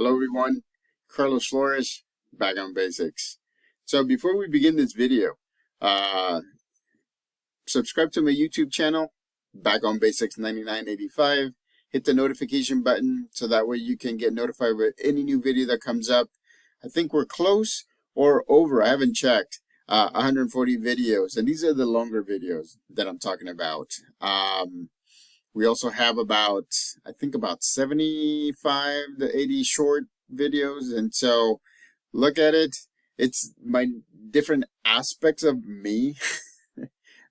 Hello everyone, Carlos Flores, back on basics. So before we begin this video, uh, subscribe to my YouTube channel, back on basics 9985. Hit the notification button so that way you can get notified with any new video that comes up. I think we're close or over, I haven't checked, 140 videos. And these are the longer videos that I'm talking about. We also have about 75 to 80 short videos. And so look at it. It's my different aspects of me.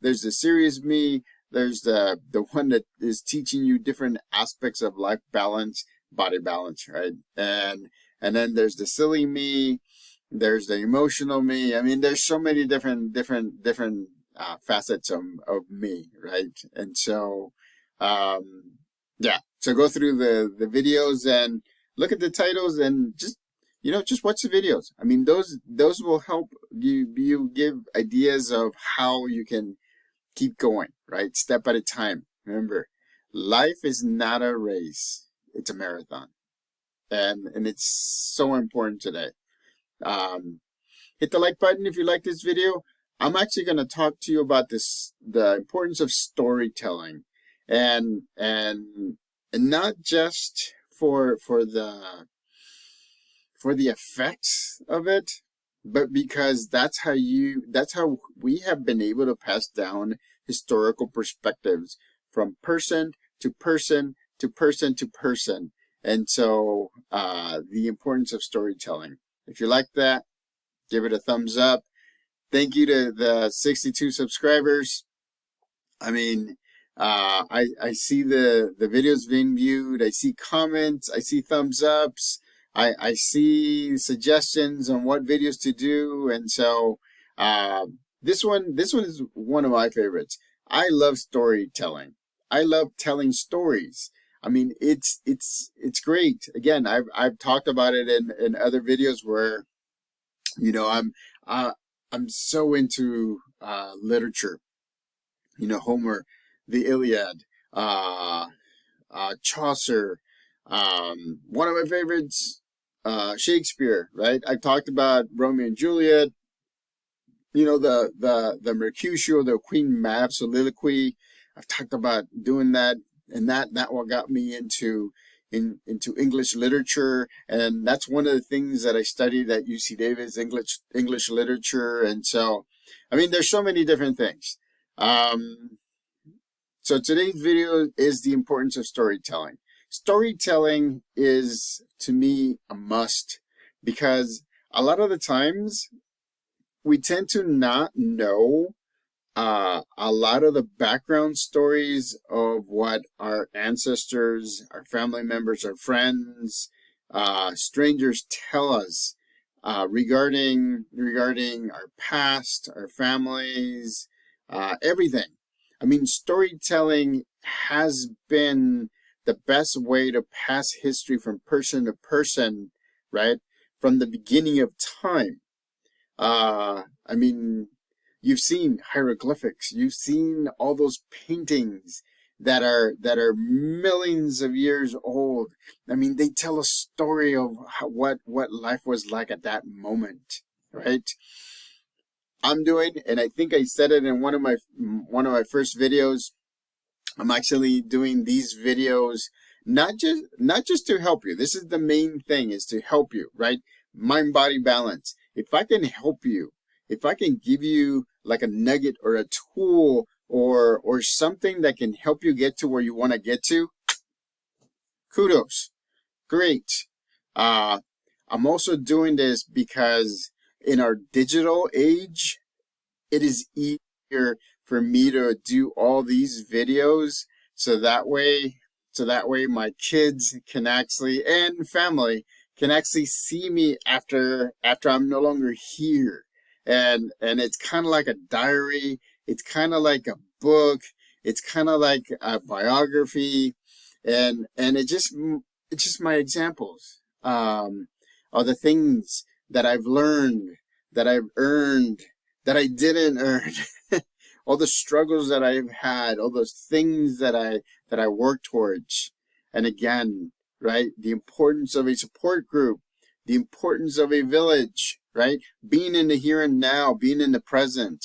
There's the serious me. There's the one that is teaching you different aspects of life balance, body balance, right? And then there's the silly me. There's the emotional me. I mean, there's so many different facets of me, right? And so, yeah. So go through the videos and look at the titles and just watch the videos. I mean, those will help you give ideas of how you can keep going, right? Step at a time. Remember, life is not a race. It's a marathon. And it's so important today. Hit the like button if you like this video. I'm actually going to talk to you about the importance of storytelling and not just for the effects of it, but because that's how we have been able to pass down historical perspectives from person to person to person to person. And so the importance of storytelling. If you like that, give it a thumbs up. Thank you to the 62 subscribers. I mean, I see the videos being viewed. I see comments. I see thumbs ups. I see suggestions on what videos to do. And so this one is one of my favorites. I love storytelling. I love telling stories. I mean, it's great. Again, I've talked about it in other videos where, I'm so into literature. Homer, the Iliad, Chaucer, one of my favorites, Shakespeare, right? I talked about Romeo and Juliet, the Mercutio, the Queen Mab soliloquy. I've talked about doing that, and that what got me into English literature, and that's one of the things that I studied at UC Davis, English literature. And so, I mean, there's so many different things. So today's video is the importance of storytelling. Storytelling is, to me, a must, because a lot of the times we tend to not know a lot of the background stories of what our ancestors, our family members, our friends, strangers tell us regarding our past, our families, everything. I mean, storytelling has been the best way to pass history from person to person, right? From the beginning of time. I mean, you've seen hieroglyphics. You've seen all those paintings that are millions of years old. I mean, they tell a story of what life was like at that moment, right? I'm doing, and I think I said it in one of my first videos, I'm actually doing these videos not just to help you. This is the main thing, is to help you, right? Mind body balance. If I can help you, if I can give you like a nugget or a tool or something that can help you get to where you want to get to, kudos. Great. I'm also doing this because in our digital age, it is easier for me to do all these videos so that way my kids can actually, and family can actually see me after I'm no longer here. And it's kind of like a diary. It's kind of like a book. It's kind of like a biography. And it's just my examples of the things that I've learned, that I've earned, that I didn't earn, all the struggles that I've had, all those things that I worked towards. And again, right? The importance of a support group, the importance of a village, right? Being in the here and now, being in the present,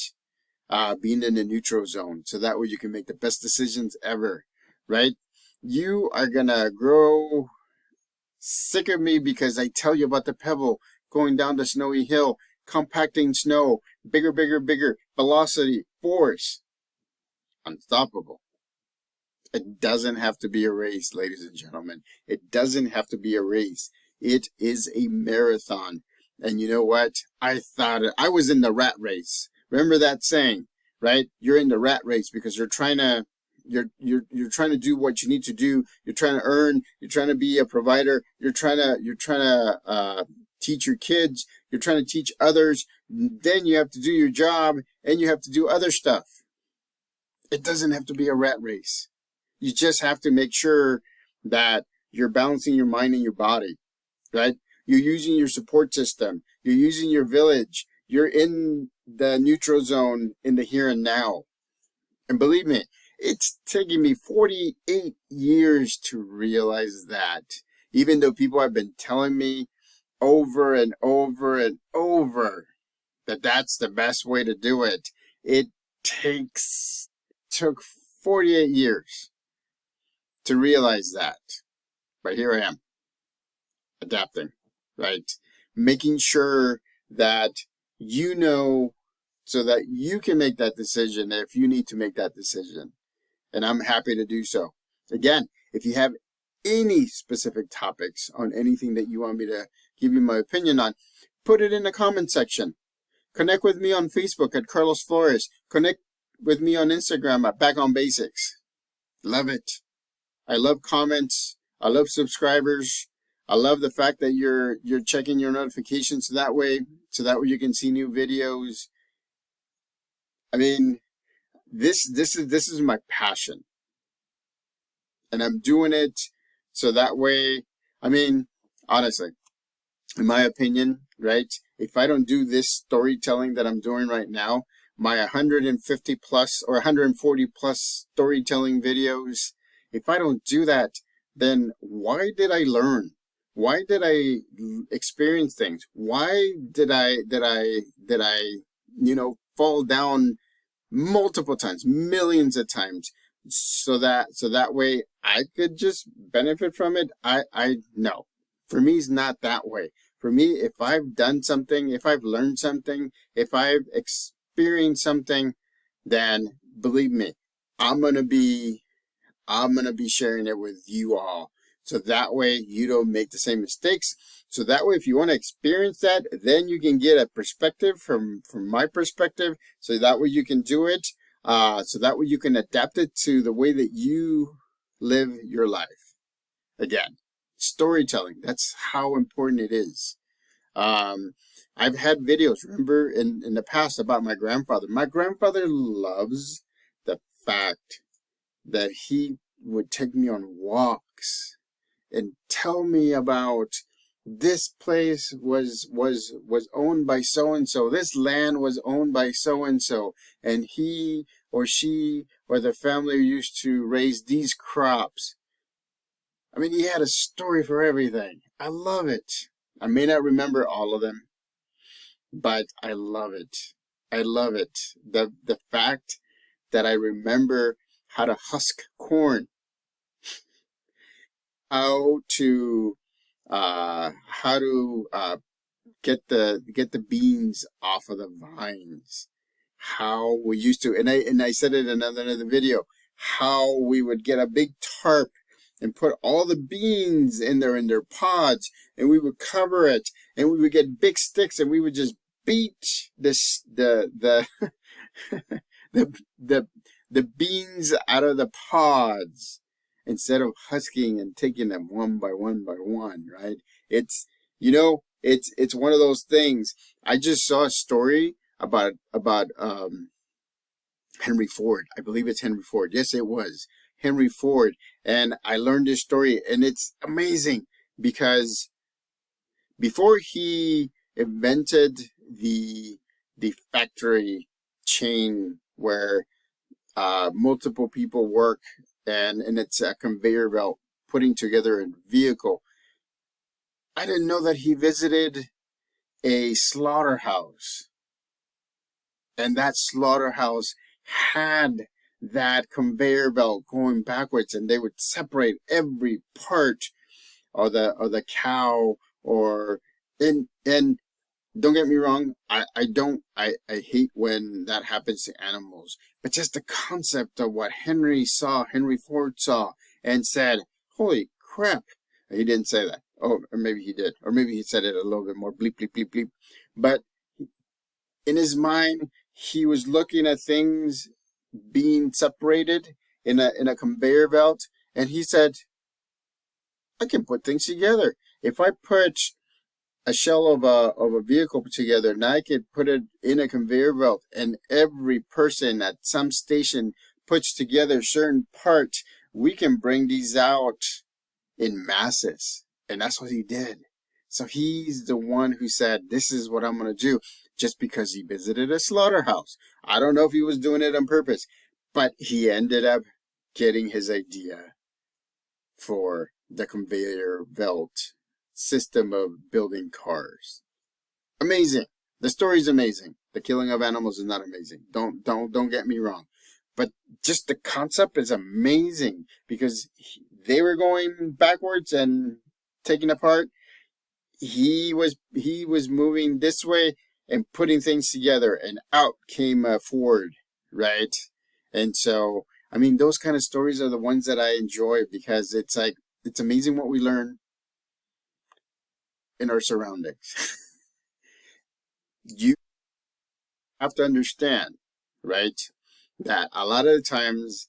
being in the neutral zone. So that way you can make the best decisions ever, right? You are going to grow sick of me because I tell you about the pebble going down the snowy hill, compacting snow, bigger, bigger, bigger, velocity, force, unstoppable. It doesn't have to be a race, ladies and gentlemen. It doesn't have to be a race. It is a marathon. And you know what? I thought I was in the rat race. Remember that saying, right? You're in the rat race because you're trying to do what you need to do. You're trying to earn. You're trying to be a provider. You're trying to teach your kids. You're trying to teach others. Then you have to do your job and you have to do other stuff. It doesn't have to be a rat race. You just have to make sure that you're balancing your mind and your body, right? You're using your support system. You're using your village. You're in the neutral zone in the here and now. And believe me, it's taken me 48 years to realize that. Even though people have been telling me over and over and over that that's the best way to do it, it took 48 years to realize that. But here I am, adapting, right? Making sure that you know so that you can make that decision if you need to make that decision. And I'm happy to do so. Again, if you have any specific topics on anything that you want me to give you my opinion on, put it in the comment section. Connect with me on Facebook at Carlos Flores. Connect with me on Instagram at Back on Basics. Love it. I love comments. I love subscribers. I love the fact that you're checking your notifications that way you can see new videos. I mean, this is my passion. And I'm doing it so that way, I mean, honestly, in my opinion, right? If I don't do this storytelling that I'm doing right now, my 150 plus or 140 plus storytelling videos, if I don't do that, then why did I learn? Why did I experience things? Why did I fall down multiple times, millions of times, so that way I could just benefit from it? I no. For me, it's not that way. For me, if I've done something, if I've learned something, if I've experienced something, then believe me, I'm gonna be sharing it with you all. So that way you don't make the same mistakes. So that way, if you want to experience that, then you can get a perspective from my perspective. So that way you can do it. So that way you can adapt it to the way that you live your life. Again, storytelling. That's how important it is. I've had videos, remember, in the past about my grandfather. My grandfather loves the fact that he would take me on walks and tell me about this place was owned by so and so. This land was owned by so and so, and he or she or the family used to raise these crops. I mean, he had a story for everything. I love it. I may not remember all of them, but I love it. I love it. The fact that I remember how to husk corn, how to get the beans off of the vines, how we used to, and I said it in another video, how we would get a big tarp and put all the beans in their pods, and we would cover it, and we would get big sticks, and we would just beat the the beans out of the pods instead of husking and taking them one by one, right? It's it's one of those things. I just saw a story about Henry Ford. I believe it's Henry Ford. Yes, it was Henry Ford. And I learned this story, and it's amazing because before he invented the factory chain where multiple people work and it's a conveyor belt putting together a vehicle. I didn't know that he visited a slaughterhouse, and that slaughterhouse had that conveyor belt going backwards, and they would separate every part of the cow, or and don't get me wrong, I hate when that happens to animals, but just the concept of what Henry Ford saw and said, holy crap. He didn't say that. Oh, or maybe he did. Or maybe he said it a little bit more bleep, bleep, bleep, bleep. But in his mind, he was looking at things being separated in a conveyor belt, and he said, I can put things together. If I put a shell of a vehicle together, and I could put it in a conveyor belt, and every person at some station puts together certain parts, we can bring these out in masses. And that's what he did. So he's the one who said, this is what I'm going to do, just because he visited a slaughterhouse. I don't know if he was doing it on purpose, but he ended up getting his idea for the conveyor belt system of building cars. Amazing. The story's amazing. The killing of animals is not amazing. Don't get me wrong. But just the concept is amazing, because they were going backwards and taking apart. He was moving this way and putting things together, and out came a Ford, right? And so, I mean, those kind of stories are the ones that I enjoy, because it's like, it's amazing what we learn in our surroundings. You have to understand, right, that a lot of the times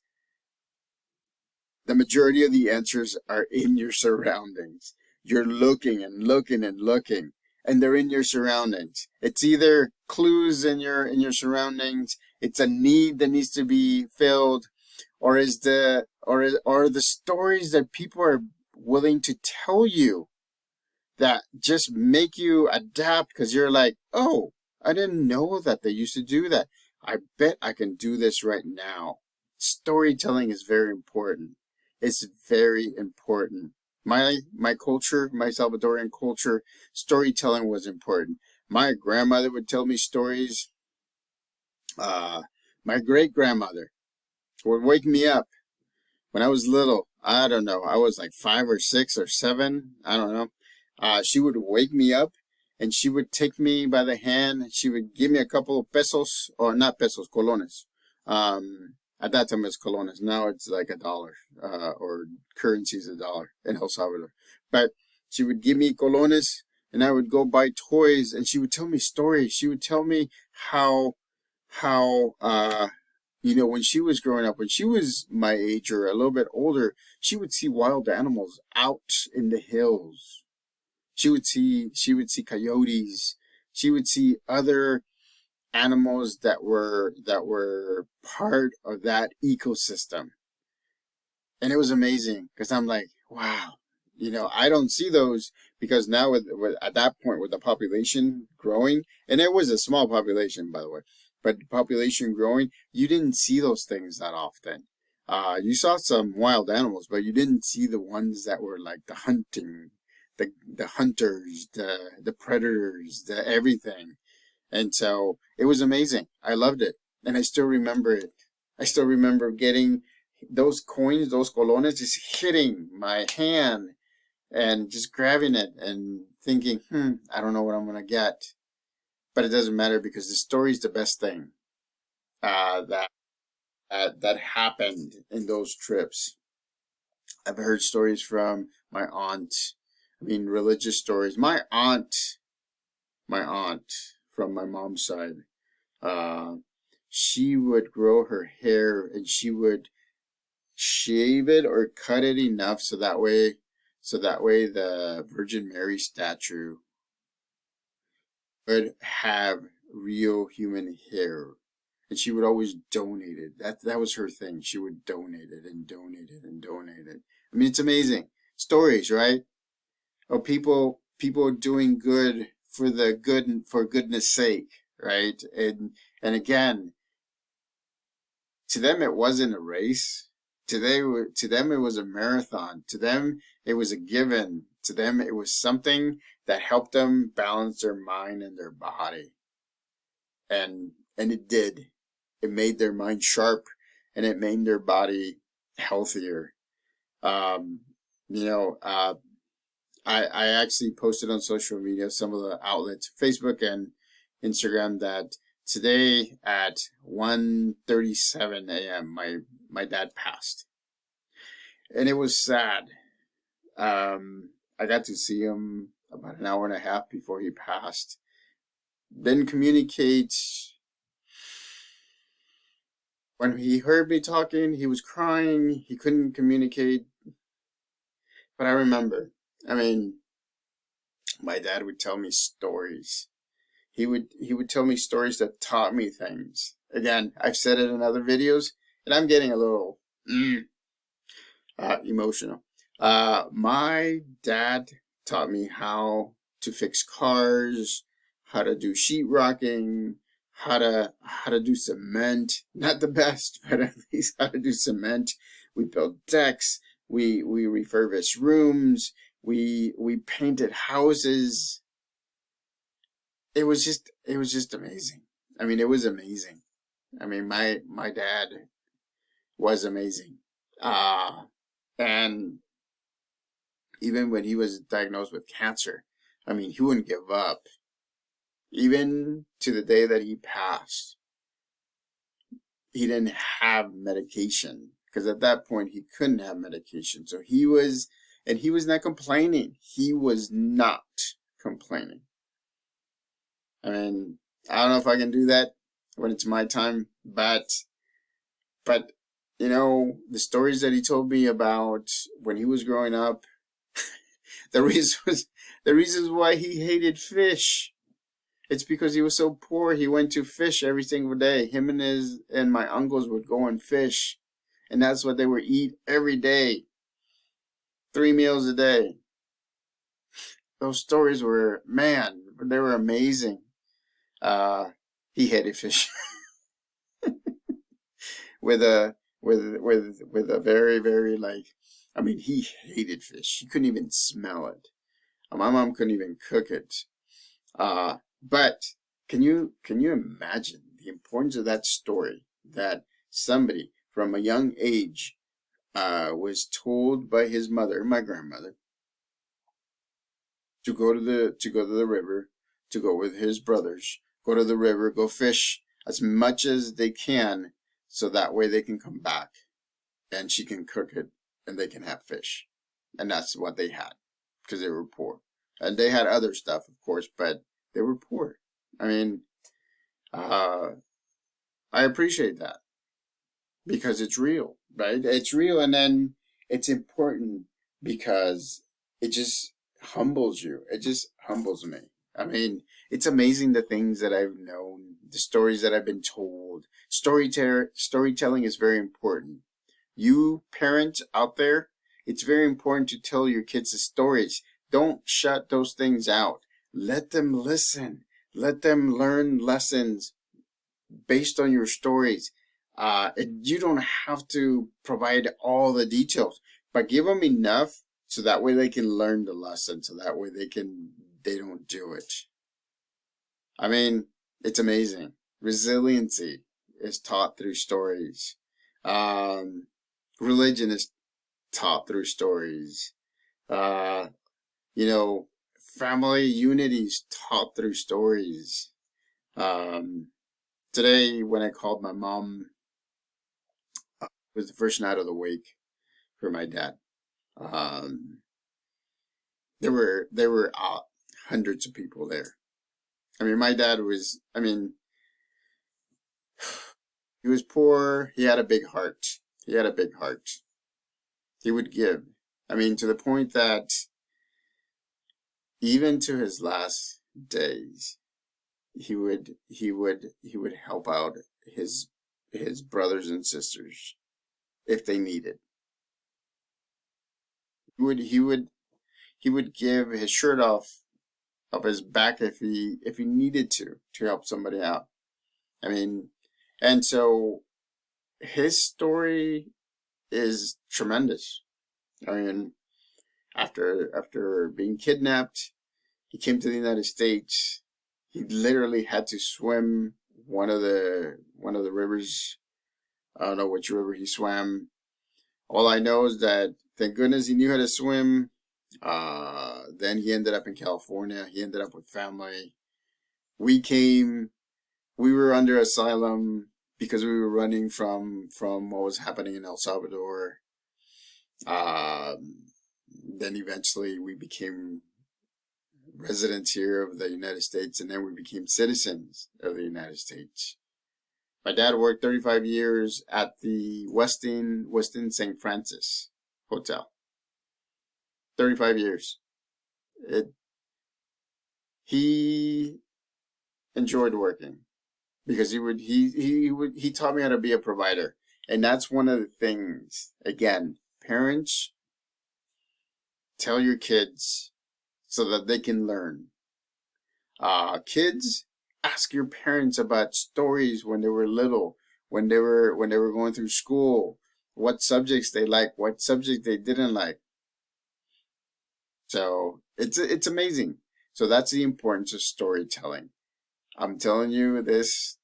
the majority of the answers are in your surroundings. You're looking and looking and looking, and they're in your surroundings. It's either clues in your surroundings, it's a need that needs to be filled, or are the stories that people are willing to tell you that just make you adapt, because you're like, oh, I didn't know that they used to do that. I bet I can do this right now. Storytelling is very important. It's very important. My culture, my Salvadorian culture, storytelling was important. My grandmother would tell me stories. My great grandmother would wake me up when I was little. I don't know. I was like 5 or 6 or 7. I don't know. She would wake me up, and she would take me by the hand, and she would give me a couple of pesos, or not pesos, colones. At that time it's colones. Now it's like $1, or currency is $1 in El Salvador. But she would give me colones, and I would go buy toys, and she would tell me stories. She would tell me how when she was growing up, when she was my age or a little bit older, she would see wild animals out in the hills. She would see coyotes. She would see other animals that were part of that ecosystem. And it was amazing, because I'm like, wow, I don't see those, because now with at that point, with the population growing, and it was a small population, by the way, but the population growing, you didn't see those things that often. You saw some wild animals, but you didn't see the ones that were like the hunting, the hunters, the predators, the everything. And so it was amazing. I loved it. And I still remember it. I still remember getting those coins, those colones, just hitting my hand and just grabbing it and thinking, I don't know what I'm going to get. But it doesn't matter, because the story is the best thing that happened in those trips. I've heard stories from my aunt. I mean, religious stories. My aunt from my mom's side, she would grow her hair, and she would shave it or cut it enough so that way the Virgin Mary statue would have real human hair. And she would always donate it. That was her thing. She would donate it and donate it and donate it. I mean, it's amazing. Stories, right? Of people doing good for goodness sake, right? And again, to them it wasn't a race. To them, it was a marathon. To them, it was a given. To them, it was something that helped them balance their mind and their body. And it did. It made their mind sharp, and it made their body healthier. Um, you know, I actually posted on social media, some of the outlets, Facebook and Instagram, that today at 1:37 a.m. my dad passed, and it was sad. I got to see him about an hour and a half before he passed. Didn't communicate. When he heard me talking, he was crying. He couldn't communicate. But I remember, I mean, my dad would tell me stories. He would tell me stories that taught me things. Again, I've said it in other videos, and I'm getting a little emotional. My dad taught me how to fix cars, how to do sheetrocking, how to do cement. Not the best, but at least how to do cement. We built decks. We refurbished rooms. We painted houses. It was just amazing. I mean, it was amazing. I mean, my dad was amazing. And even when he was diagnosed with cancer, I mean, he wouldn't give up. Even to the day that he passed, he didn't have medication, because at that point he couldn't have medication. So he was not complaining. He was not complaining. I mean, I don't know if I can do that when it's my time, but you know, the stories that he told me about when he was growing up, the reasons why he hated fish. It's because he was so poor. He went to fish every single day. Him and my uncles would go and fish, and that's what they would eat every day. 3 meals a day. Those stories were, man, they were amazing. He hated fish with a very, very, like, I mean, he hated fish. He couldn't even smell it. My mom couldn't even cook it. But can you imagine the importance of that story, that somebody from a young age was told by his mother, my grandmother, to go to the river, to go with his brothers, go to the river, go fish as much as they can, so that way they can come back and she can cook it and they can have fish. And that's what they had, because they were poor. And they had other stuff, of course, but they were poor. I mean, I appreciate that, because it's real, right? It's real, and then it's important because it just humbles you. It just humbles me. I mean, it's amazing the things that I've known, the stories that I've been told. Storytelling is very important. You parents out there, it's very important to tell your kids the stories. Don't shut those things out. Let them listen. Let them learn lessons based on your stories. You don't have to provide all the details, but give them enough so that way they can learn the lesson. So that way they don't do it. I mean, it's amazing. Resiliency is taught through stories. Religion is taught through stories. You know, family unity is taught through stories. Today, when I called my mom, it was the first night of the wake for my dad. There were hundreds of people there. I mean, my dad was, I mean, he was poor. He had a big heart. He had a big heart. He would give. I mean, to the point that even to his last days, he would help out his brothers and sisters if they needed. He would give his shirt off of his back if he needed to help somebody out. I mean, and so his story is tremendous. I mean, after being kidnapped, he came to the United States. He literally had to swim one of the rivers. I don't know which river he swam. All I know is that thank goodness he knew how to swim. Then he ended up in California. He ended up with family. We came. We were under asylum because we were running from what was happening in El Salvador. Then eventually we became residents here of the United States, and then we became citizens of the United States. My dad worked 35 years at the Westin St. Francis Hotel. 35 years. He enjoyed working because he taught me how to be a provider. And that's one of the things, again, parents, tell your kids so that they can learn. Kids, ask your parents about stories when they were little, when they were going through school, what subjects they liked, what subjects they didn't like. So it's amazing. So that's the importance of storytelling. I'm telling you this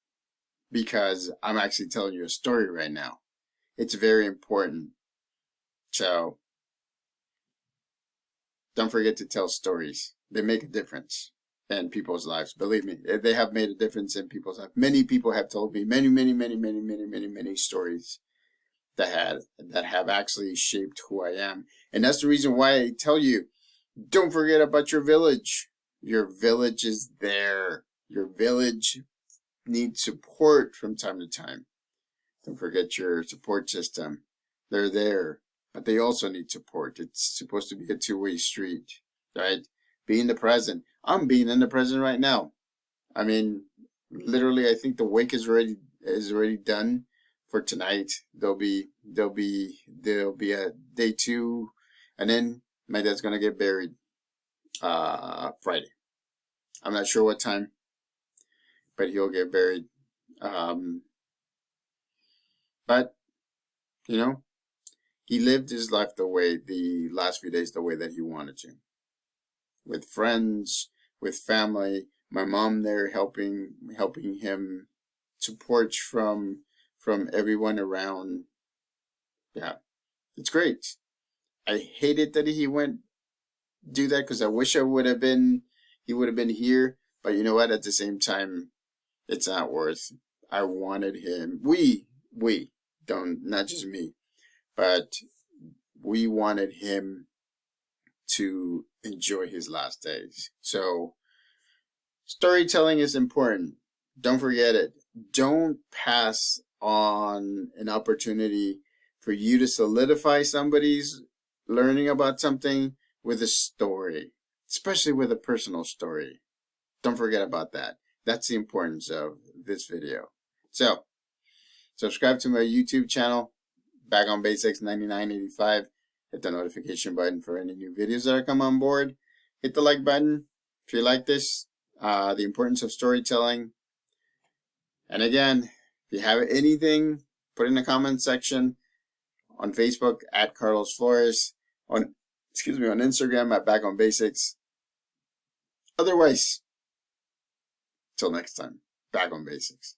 because I'm actually telling you a story right now. It's very important. So don't forget to tell stories. They make a difference in people's lives. Believe me, they have made a difference in people's lives. Many people have told me many stories that have actually shaped who I am. And that's the reason why I tell you, don't forget about your village. Your village is there. Your village needs support from time to time. Don't forget your support system. They're there, but they also need support. It's supposed to be a two-way street, right? Be in the present. I'm being in the present right now. I mean, literally, I think the wake is already done for tonight. There'll be a day 2, and then my dad's gonna get buried Friday. I'm not sure what time, but he'll get buried. But you know, he lived his life the last few days the way that he wanted to, with friends, with family. My mom there helping him, support from everyone around. Yeah, it's great. I hated that he went do that because I wish he would have been here. But you know what? At the same time, it's not worth. I wanted him. We don't, not just me, but we wanted him to enjoy his last days. So storytelling is important. Don't forget it. Don't pass on an opportunity for you to solidify somebody's learning about something with a story, especially with a personal story. Don't forget about that. That's the importance of this video. So, subscribe to my YouTube channel, Back on Basics 9985. Hit the notification button for any new videos that come on board. Hit the like button if you like this, the importance of storytelling. And again, if you have anything, put in the comment section. On Facebook at Carlos Flores. On Instagram at Back on Basics. Otherwise, till next time, Back on Basics.